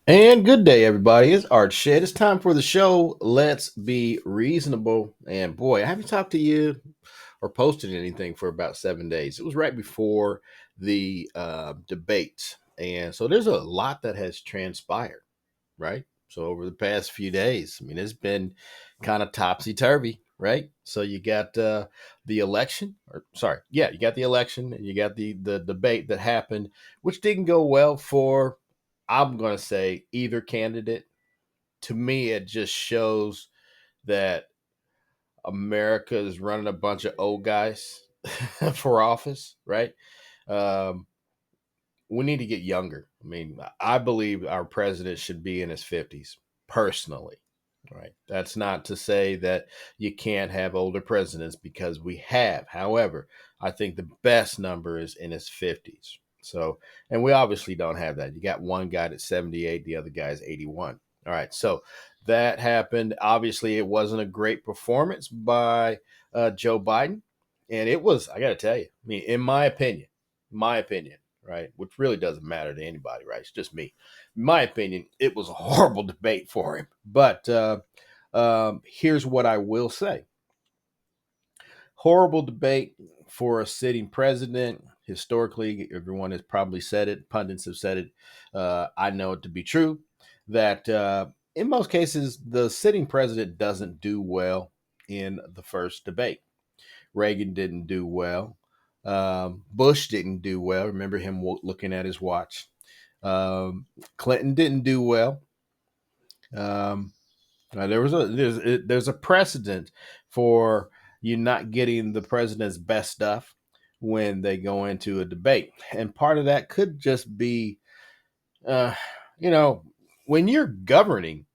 And good day, everybody. It's Art Shed. It's time for the show. Let's be reasonable. And boy, I haven't talked to you or posted anything for about 7 days. It was right before the debate. And so there's a lot that has transpired, right? So over the past few days, I mean, it's been kind of topsy turvy, right? So you got the election, or sorry, yeah, you got the election, and you got the debate that happened, which didn't go well for, I'm going to say, either candidate. To me, it just shows that America is running a bunch of old guys for office, right? Um, we need to get younger. I mean, I believe our president should be in his 50s, personally. Right. That's not to say that you can't have older presidents because we have. However, I think the best number is in his 50s. So, and we obviously don't have that. You got one guy that's 78, the other guy's 81. All right. So that happened. Obviously, it wasn't a great performance by Joe Biden. And it was, I got to tell you, I mean, in my opinion, right, which really doesn't matter to anybody, right? It's just me. In my opinion, it was a horrible debate for him. But here's what I will say: horrible debate for a sitting president. Historically, everyone has probably said it. Pundits have said it. I know it to be true that in most cases, the sitting president doesn't do well in the first debate. Reagan didn't do well. Bush didn't do well. Remember him looking at his watch. Um, Clinton didn't do well. Um, there's a precedent for you not getting the president's best stuff when they go into a debate, and part of that could just be, uh, you know, when you're governing.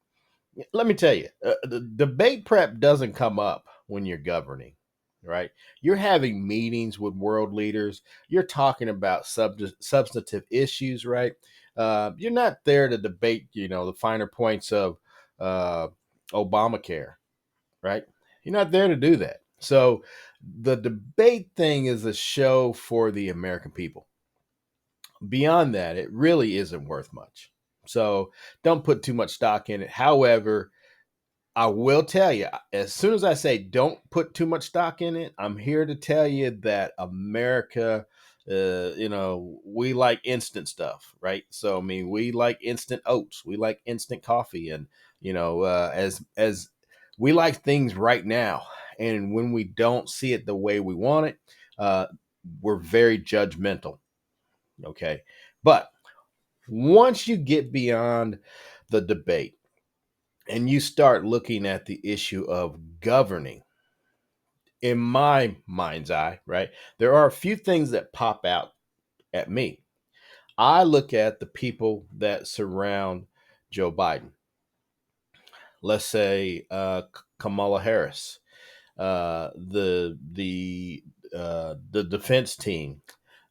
Let me tell you, the debate prep doesn't come up when you're governing, right? You're having meetings with world leaders. You're talking about substantive issues, right? You're not there to debate, the finer points of uh, Obamacare, right? You're not there to do that. So the debate thing is a show for the American people. Beyond that, it really isn't worth much. So don't put too much stock in it. However, I will tell you, as soon as I say don't put too much stock in it, I'm here to tell you that America, we like instant stuff, right? So, I mean, we like instant oats, we like instant coffee, and as we like things right now, and when we don't see it the way we want it, uh, we're very judgmental. Okay, but once you get beyond the debate and you start looking at the issue of governing, in my mind's eye, right, there are a few things that pop out at me. I look at the people that surround Joe Biden. Let's say Kamala Harris, the defense team,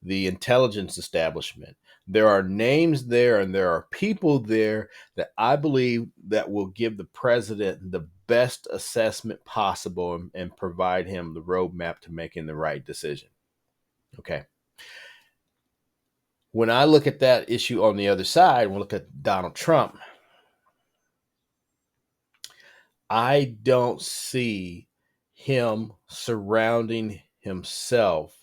the intelligence establishment. There are names there, and there are people there that I believe that will give the president the best assessment possible, and provide him the roadmap to making the right decision. Okay. When I look at that issue on the other side, when we look at Donald Trump, I don't see him surrounding himself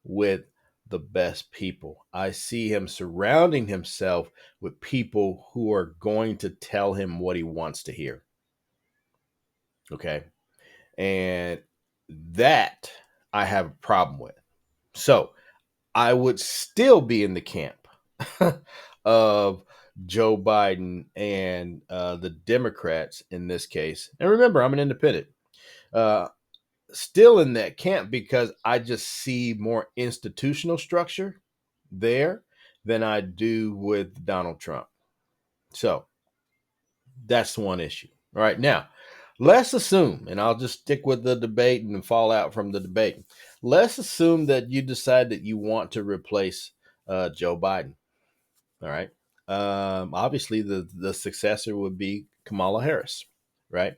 with the best people. I see him surrounding himself with people who are going to tell him what he wants to hear. Okay. And that I have a problem with. So I would still be in the camp of Joe Biden and the Democrats in this case. And remember, I'm an independent. Uh, Still in that camp because I just see more institutional structure there than I do with Donald Trump. So that's one issue. All right. Now, let's assume, and I'll just stick with the debate and fall out from the debate. Let's assume that you decide that you want to replace Joe Biden. All right. Obviously, the successor would be Kamala Harris, right?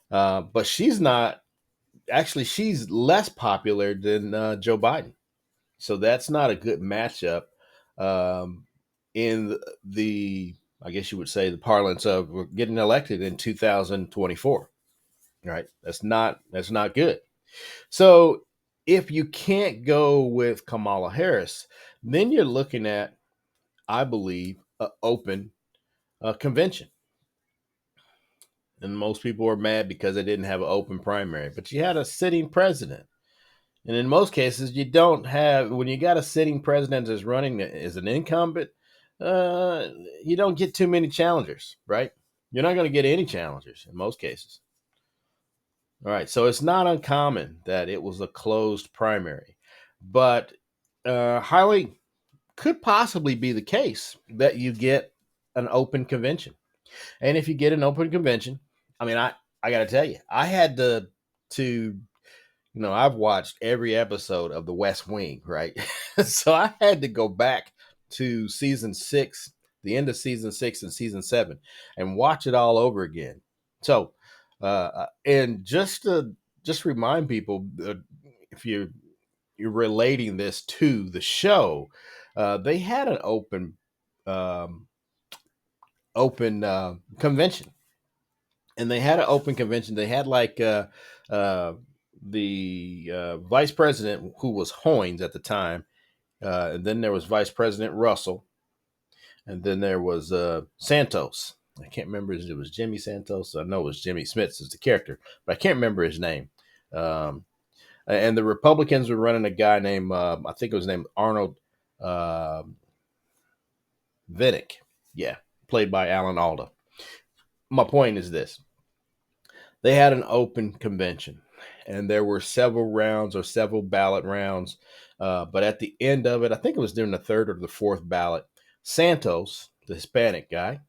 But she's not, actually, she's less popular than Joe Biden. So that's not a good matchup, in the I guess you would say, the parlance of getting elected in 2024. Right? That's not good. So if you can't go with Kamala Harris, then you're looking at, I believe, an open convention. And most people were mad because they didn't have an open primary, but you had a sitting president. And in most cases, you don't have, when you got a sitting president that's running as an incumbent, uh, you don't get too many challengers, right? You're not going to get any challengers in most cases. All right. So it's not uncommon that it was a closed primary, but highly could possibly be the case that you get an open convention. And if you get an open convention, I mean, I got to tell you, I had to I've watched every episode of The West Wing, right? So I had to go back to season 6, the end of season 6 and season 7, and watch it all over again. So, and just remind people, if you're relating this to the show, they had an um, open convention, and they had an open convention. They had like uh, the vice president, who was Hoynes at the time, and then there was Vice President Russell, and then there was Santos. I can't remember it was Jimmy Santos. I know it was Jimmy Smith as the character, but I can't remember his name. Um, and the Republicans were running a guy named I think it was named Arnold uh, Vinnick. Yeah, played by Alan Alda. My point is this: they had an open convention, and there were several rounds or several ballot rounds. But at the end of it, I think it was during the third or the fourth ballot, Santos, the Hispanic guy,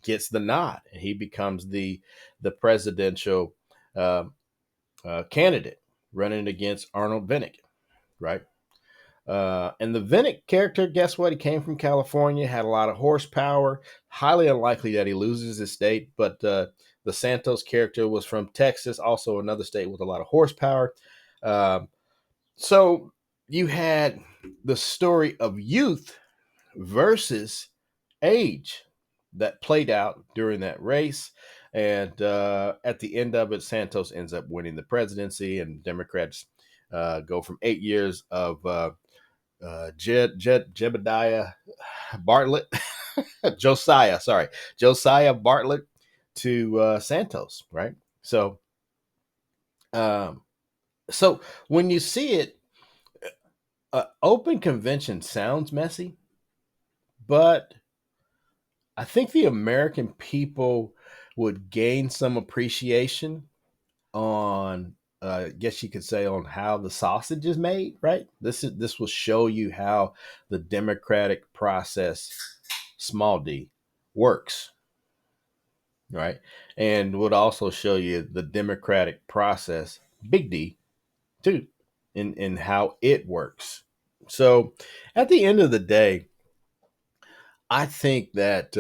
gets the nod, and he becomes the presidential uh, candidate running against Arnold Vinnick, right? And the Vinnick character, guess what? He came from California, had a lot of horsepower. Highly unlikely that he loses his state, but the Santos character was from Texas, also another state with a lot of horsepower. Um, so you had the story of youth versus age that played out during that race. And at the end of it, Santos ends up winning the presidency, and Democrats go from 8 years of Jebediah Bartlett, Josiah Bartlett to Santos, right? So, um, so when you see it, open convention sounds messy, but I think the American people would gain some appreciation on I guess you could say, on how the sausage is made, right? This will show you how the democratic process, small d, works, right? And would also show you the democratic process, big D, too, in how it works. So at the end of the day, I think that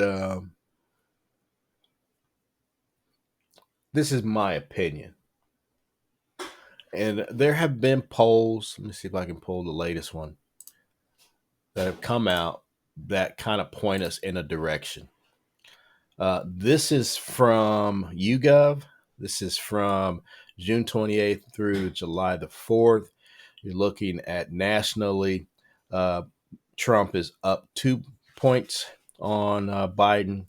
this is my opinion. And there have been polls. Let me see if I can pull the latest one that have come out that kind of point us in a direction. This is from YouGov. This is from June 28th through July the 4th. You're looking at nationally, uh, Trump is up 2 points on Biden.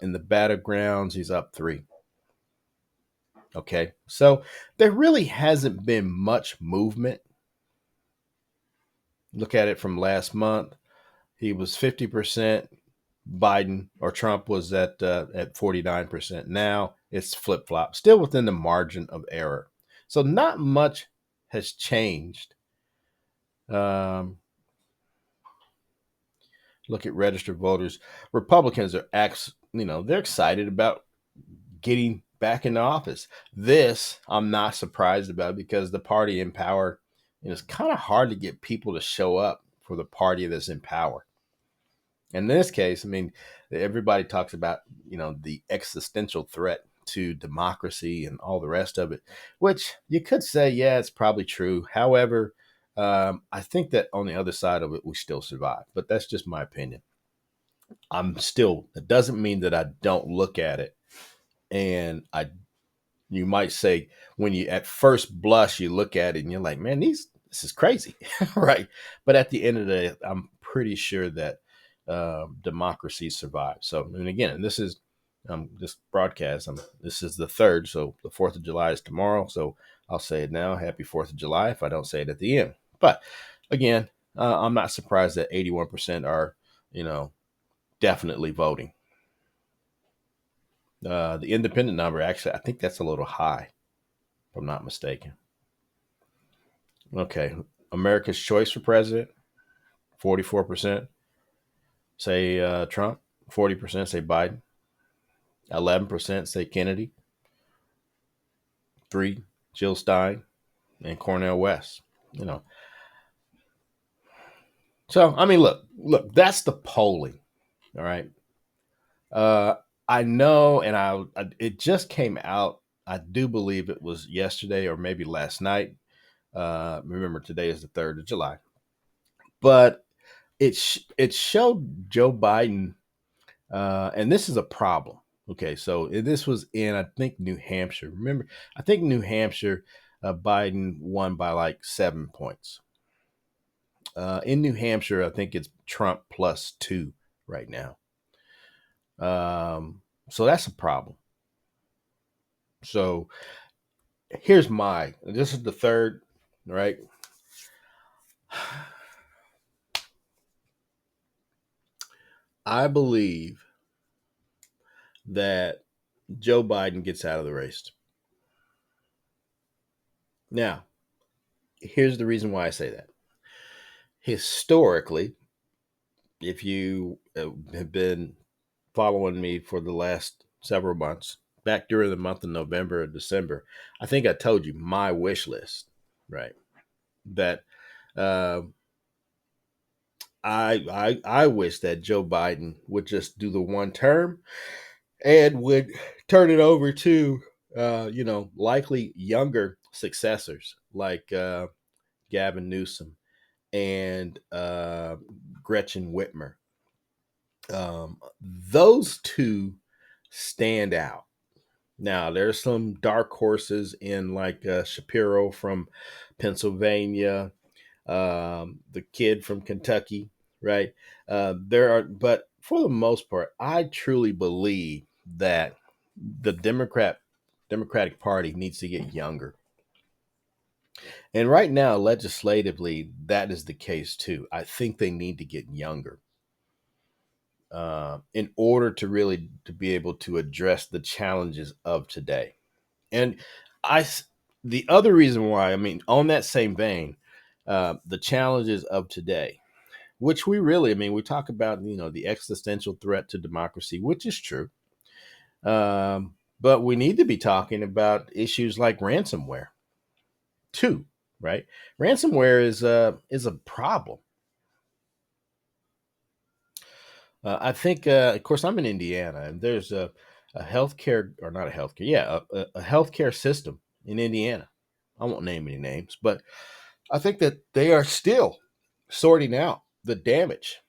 In the battlegrounds, he's up 3. Okay. So there really hasn't been much movement. Look at it from last month. He was 50%. Biden or Trump was at 49%. Now it's flip flop, still within the margin of error. So not much has changed. Um, Look at registered voters. Republicans are they're excited about getting back into office. This I'm not surprised about, because the party in power, it's kind of hard to get people to show up for the party that's in power. In this case, I mean, everybody talks about, the existential threat to democracy and all the rest of it, which you could say, yeah, it's probably true. However, I think that on the other side of it, we still survive. But that's just my opinion. It doesn't mean that I don't look at it. And you might say, when you at first blush, you look at it and you're like, man, this is crazy. Right. But at the end of the day, I'm pretty sure that democracy survives. So, and again, and this is this broadcast. This is the third. So the 4th of July is tomorrow. So I'll say it now. Happy 4th of July if I don't say it at the end. But again, I'm not surprised that 81% are, definitely voting. The independent number, actually, I think that's a little high, if I'm not mistaken. Okay. America's choice for president, 44% say Trump, 40% say Biden, 11% say Kennedy, 3 Jill Stein, and Cornel West. You know, so I mean, look, that's the polling. All right. Uh, I know, and it just came out. I do believe it was yesterday or maybe last night. Remember, today is the 3rd of July, but it showed Joe Biden, and this is a problem. Okay, so this was in, I think, New Hampshire. Remember, I think New Hampshire, Biden won by like 7 points. In New Hampshire, I think it's Trump +2 right now. So that's a problem. So this is the third, right? I believe that Joe Biden gets out of the race. Now, here's the reason why I say that. Historically, if you have been following me for the last several months, back during the month of November or December, I think I told you my wish list, right? That uh, I wish that Joe Biden would just do the one term and would turn it over to likely younger successors like Gavin Newsom and Gretchen Whitmer. Those two stand out. Now, there's some dark horses in like Shapiro from Pennsylvania, the kid from Kentucky, right? But for the most part, I truly believe that the Democratic Party needs to get younger. And right now, legislatively, that is the case too. I think they need to get younger in order to really to be able to address the challenges of today. And I, the other reason why, I mean, on that same vein, the challenges of today, which we really, I mean, we talk about, the existential threat to democracy, which is true. But we need to be talking about issues like ransomware too, right? Ransomware is a problem. I think, of course, I'm in Indiana, and there's a healthcare, or not a healthcare, yeah, a healthcare system in Indiana. I won't name any names, but I think that they are still sorting out the damage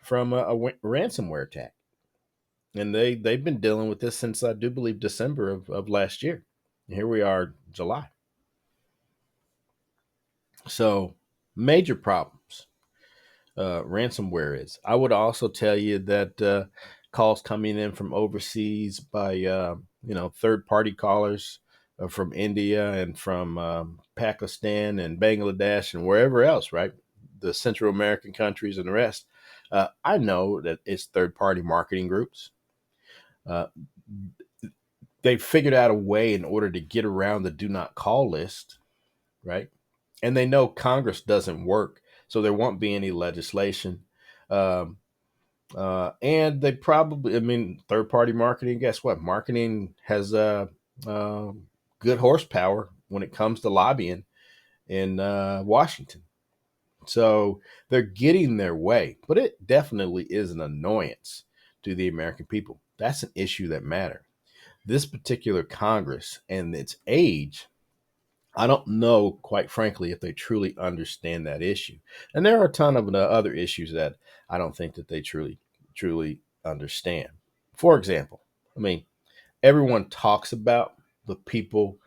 from a ransomware attack, and they've been dealing with this since I do believe December of last year. And here we are, July. So major problems. Ransomware is. I would also tell you that calls coming in from overseas by third party callers from India and from Pakistan and Bangladesh and wherever else, right? The Central American countries and the rest. I know that it's third party marketing groups. Uh, they figured out a way in order to get around the do not call list, right? And they know Congress doesn't work, so there won't be any legislation. Um, and they probably, I mean, third party marketing, guess what? Marketing has uh, good horsepower when it comes to lobbying in Washington. So they're getting their way, but it definitely is an annoyance to the American people. That's an issue that matters. This particular Congress and its age, I don't know, quite frankly, if they truly understand that issue. And there are a ton of other issues that I don't think that they truly understand. For example, I mean, everyone talks about the people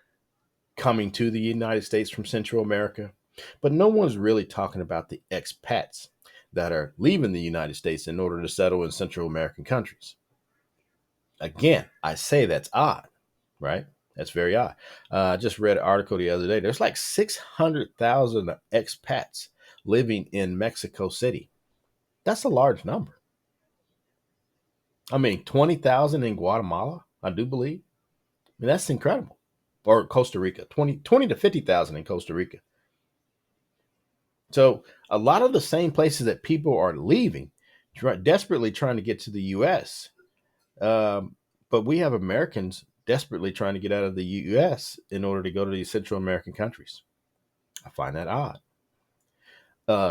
coming to the United States from Central America, but no one's really talking about the expats that are leaving the United States in order to settle in Central American countries. Again, I say that's odd, right? That's very odd. I just read an article the other day. There's like 600,000 expats living in Mexico City. That's a large number. I mean, 20,000 in Guatemala, I do believe. I mean, that's incredible. Or Costa Rica, 20 to 50,000 in Costa Rica. So a lot of the same places that people are leaving, desperately trying to get to the U.S. But we have Americans desperately trying to get out of the U.S. in order to go to these Central American countries. I find that odd.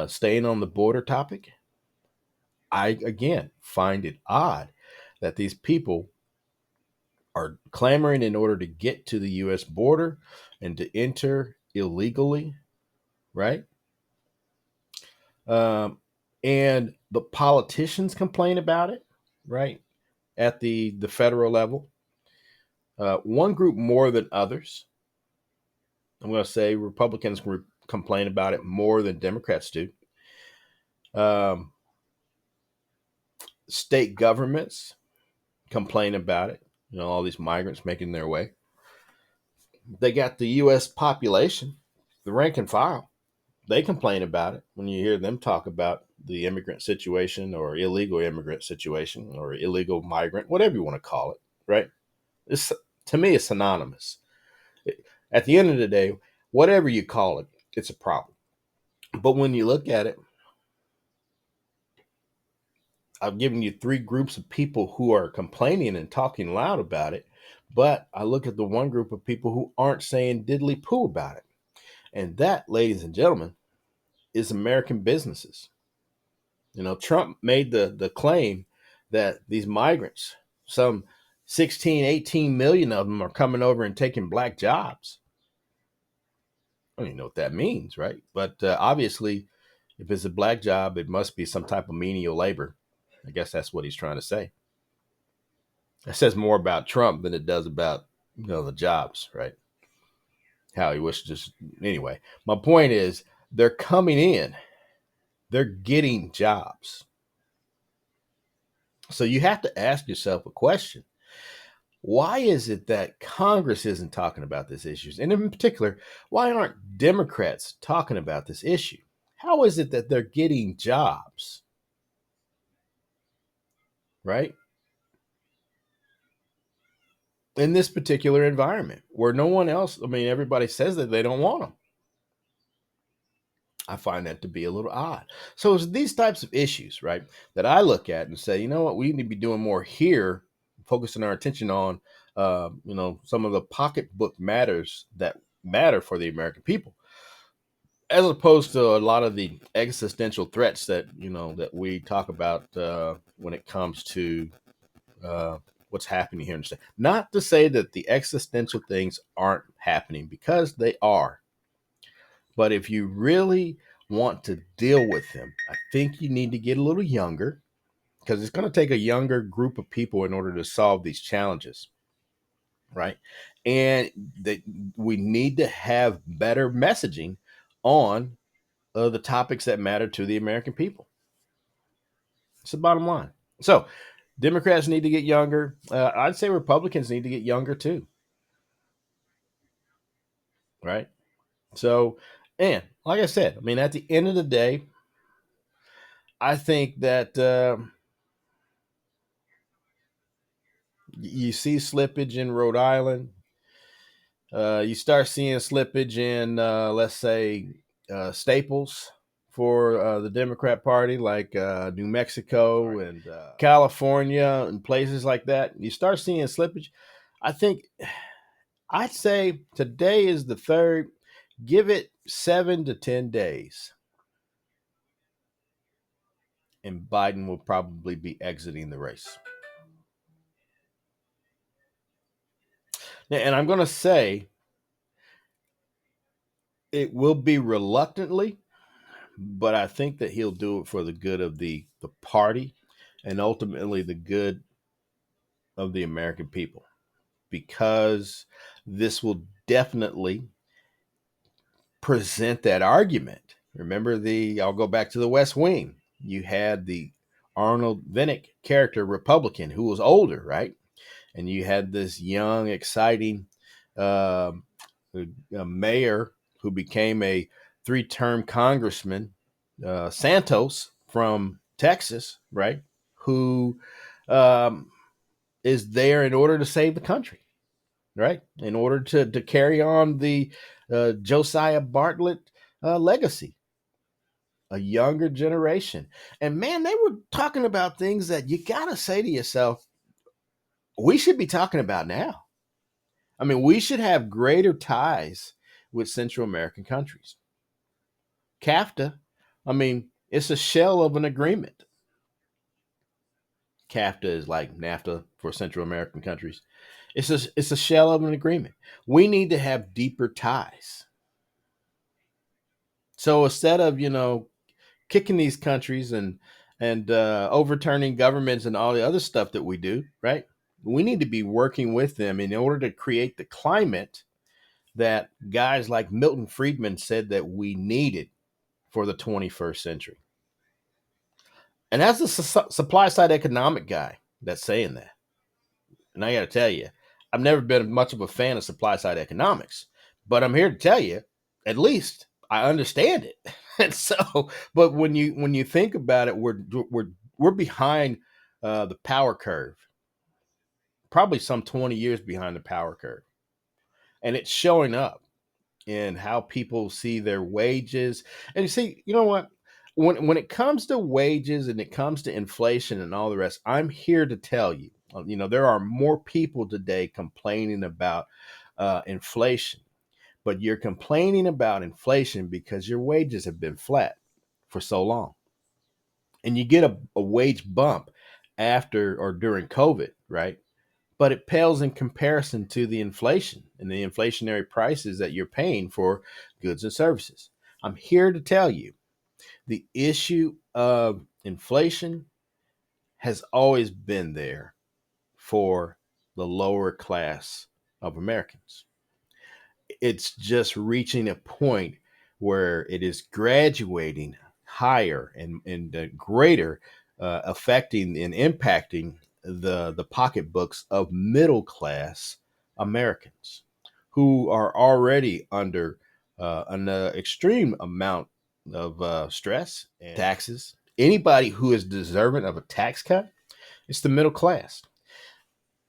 Staying on the border topic, I again find it odd that these people are clamoring in order to get to the U.S. border and to enter illegally, right? Um, and the politicians complain about it, right? At the federal level, one group more than others. I'm going to say Republicans complain about it more than Democrats do. Um, State governments complain about it. You know, all these migrants making their way. They got the U.S. population, the rank and file. They complain about it when you hear them talk about the immigrant situation or illegal immigrant situation or illegal migrant, whatever you want to call it, right? It's, to me, it's synonymous. At the end of the day, whatever you call it, it's a problem. But when you look at it, I've given you three groups of people who are complaining and talking loud about it. But I look at the one group of people who aren't saying diddly poo about it. And that, ladies and gentlemen, is American businesses. You know, Trump made the claim that these migrants, some 16, 18 million of them are coming over and taking black jobs. I don't even know what that means, right? But obviously, if it's a black job, it must be some type of menial labor. I guess that's what he's trying to say. It says more about Trump than it does about, you know, the jobs, right? How he wishes. Anyway, my point is they're coming in, they're getting jobs. So you have to ask yourself a question. Why is it that Congress isn't talking about this issue? And in particular, why aren't Democrats talking about this issue? How is it that they're getting jobs, right? In this particular environment where no one else, I mean, everybody says that they don't want them. I find that to be a little odd. So it's these types of issues, right, that I look at and say, you know what, we need to be doing more here, focusing our attention on, you know, some of the pocketbook matters that matter for the American people, as opposed to a lot of the existential threats that you know that we talk about when it comes to uh, what's happening here in the state. Not to say that the existential things aren't happening, because they are. But if you really want to deal with them, I think you need to get a little younger, because it's going to take a younger group of people in order to solve these challenges, right? And that we need to have better messaging on the topics that matter to the American people. It's the bottom line. So, Democrats need to get younger. I'd say Republicans need to get younger too, right? So, and like I said, I mean, at the end of the day, I think that you see slippage in Rhode Island. You start seeing slippage in, let's say, staples for the Democrat Party, like New Mexico and California and places like that. You start seeing slippage. I think I'd say today is the third. Give it 7 to 10 days, and Biden will probably be exiting the race. And I'm going to say it will be reluctantly, but I think that he'll do it for the good of the party and ultimately the good of the American people, because this will definitely present that argument. Remember I'll go back to the West Wing. You had the Arnold Vinnick character Republican who was older, right? And you had this young, exciting uh, mayor who became a three-term congressman, Santos from Texas, right? Who um, is there in order to save the country, right? In order to carry on the Josiah Bartlett legacy, a younger generation. And man, they were talking about things that you got to say to yourself, we should be talking about now. I mean, we should have greater ties with Central American countries. CAFTA, I mean, it's a shell of an agreement. CAFTA is like NAFTA for Central American countries. It's a shell of an agreement. We need to have deeper ties. So instead of kicking these countries and overturning governments and all the other stuff that we do, right? We need to be working with them in order to create the climate that guys like Milton Friedman said that we needed for the 21st century. And that's the supply side economic guy that's saying that. And I got to tell you, I've never been much of a fan of supply side economics, but I'm here to tell you, at least I understand it. And so, but when you think about it, we're behind the power curve, probably some 20 years behind the power curve, and it's showing up in how people see their wages. And you see, you know what? When it comes to wages and it comes to inflation and all the rest, I'm here to tell you, there are more people today complaining about inflation, but you're complaining about inflation because your wages have been flat for so long. And you get a wage bump after or during COVID, right? But it pales in comparison to the inflation and the inflationary prices that you're paying for goods and services. I'm here to tell you the issue of inflation has always been there for the lower class of Americans. It's just reaching a point where it is graduating higher and greater, affecting and impacting the pocketbooks of middle class Americans who are already under an extreme amount of stress and taxes. Anybody who is deserving of a tax cut, it's the middle class.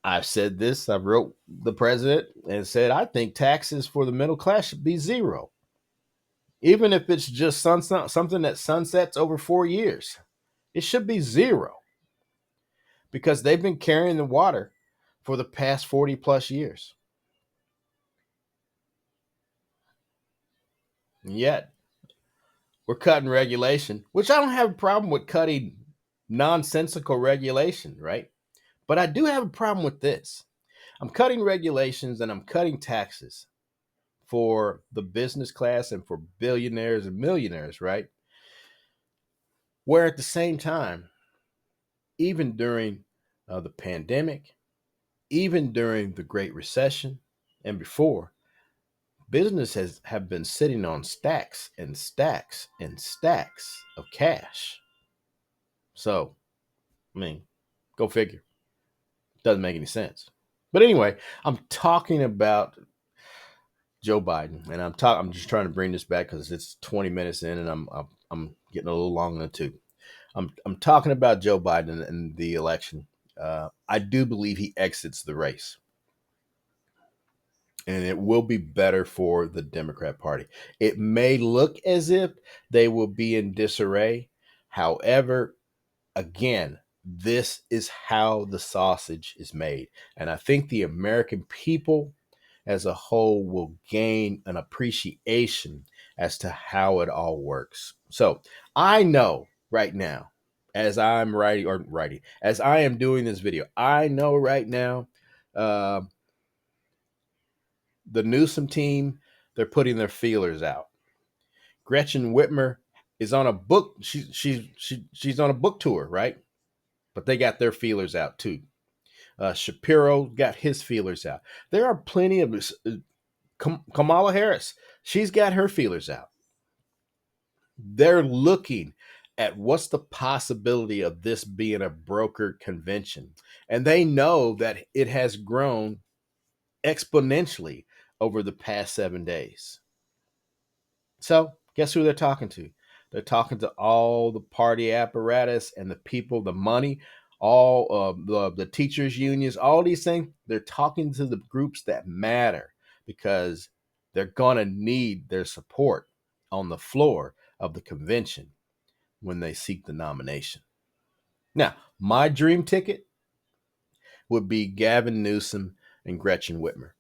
I've said this. I've wrote the president and said I think taxes for the middle class should be zero, even if it's just something that sunsets over 4 years. It should be zero because they've been carrying the water for the past 40 plus years. And yet we're cutting regulation, which I don't have a problem with cutting nonsensical regulation, right? But I do have a problem with this. I'm cutting regulations and I'm cutting taxes for the business class and for billionaires and millionaires, right? Where at the same time, even during the pandemic, even during the Great Recession and before, business have been sitting on stacks and stacks and stacks of cash. So, I mean, go figure. Doesn't make any sense. But anyway, I'm talking about Joe Biden, and I'm just trying to bring this back because it's 20 minutes in, and I'm getting a little long in the tooth. I'm talking about Joe Biden and the election. I do believe he exits the race, and it will be better for the Democrat Party. It may look as if they will be in disarray. However, again, this is how the sausage is made, and I think the American people as a whole will gain an appreciation as to how it all works. So I know right now, as I'm writing, as I am doing this video, I know right now, uh, the Newsom team, they're putting their feelers out. Gretchen Whitmer is on a book. She's on a book tour, right? but they got their feelers out too. Shapiro got his feelers out. There are plenty of Kamala Harris. She's got her feelers out. They're looking at what's the possibility of this being a brokered convention. And they know that it has grown exponentially over the past 7 days. So, guess who they're talking to? They're talking to all the party apparatus and the people, the money, all the teachers' unions, all these things. They're talking to the groups that matter because they're going to need their support on the floor of the convention when they seek the nomination. Now, my dream ticket would be Gavin Newsom and Gretchen Whitmer.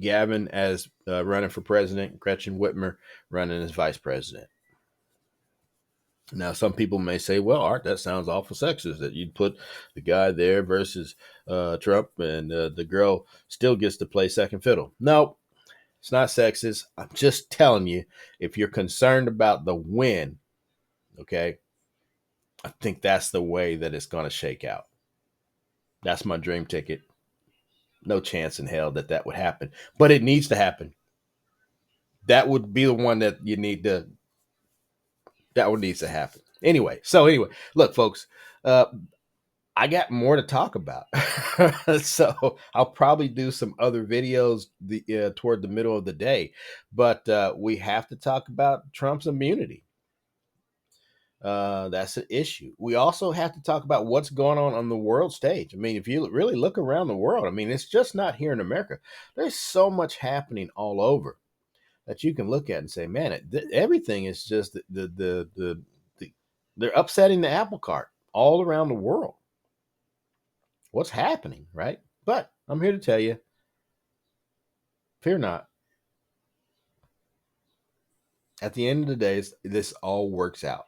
Gavin as running for president, Gretchen Whitmer running as vice president. Now, some people may say, well, Art, that sounds awful sexist that you'd put the guy there versus Trump and the girl still gets to play second fiddle. No, it's not sexist. I'm just telling you, if you're concerned about the win, okay, I think that's the way that it's going to shake out. That's my dream ticket. No chance in hell that would happen, but it needs to happen. That would be the one that you need to, that one needs to happen. Anyway, look, folks, I got more to talk about. So I'll probably do some other videos toward the middle of the day, but we have to talk about Trump's immunity. That's an issue. We also have to talk about what's going on the world stage. I mean, if you really look around the world, I mean, it's just not here in America. There's so much happening all over that you can look at and say, man, everything is just they're upsetting the apple cart all around the world. What's happening, right? But I'm here to tell you, fear not. At the end of the day, this all works out.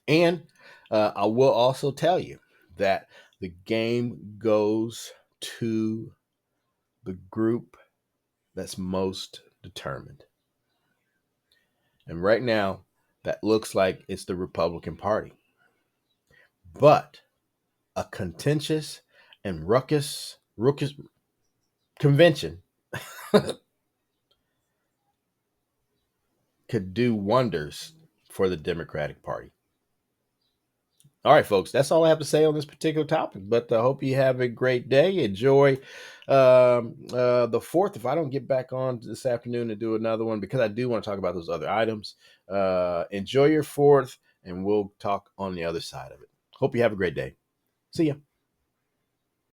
And I will also tell you that the game goes to the group that's most determined. And right now, that looks like it's the Republican Party. But a contentious and raucous convention could do wonders for the Democratic Party. All right, folks, that's all I have to say on this particular topic. But I hope you have a great day. Enjoy the 4th. If I don't get back on this afternoon to do another one, because I do want to talk about those other items, enjoy your 4th, and we'll talk on the other side of it. Hope you have a great day. See ya.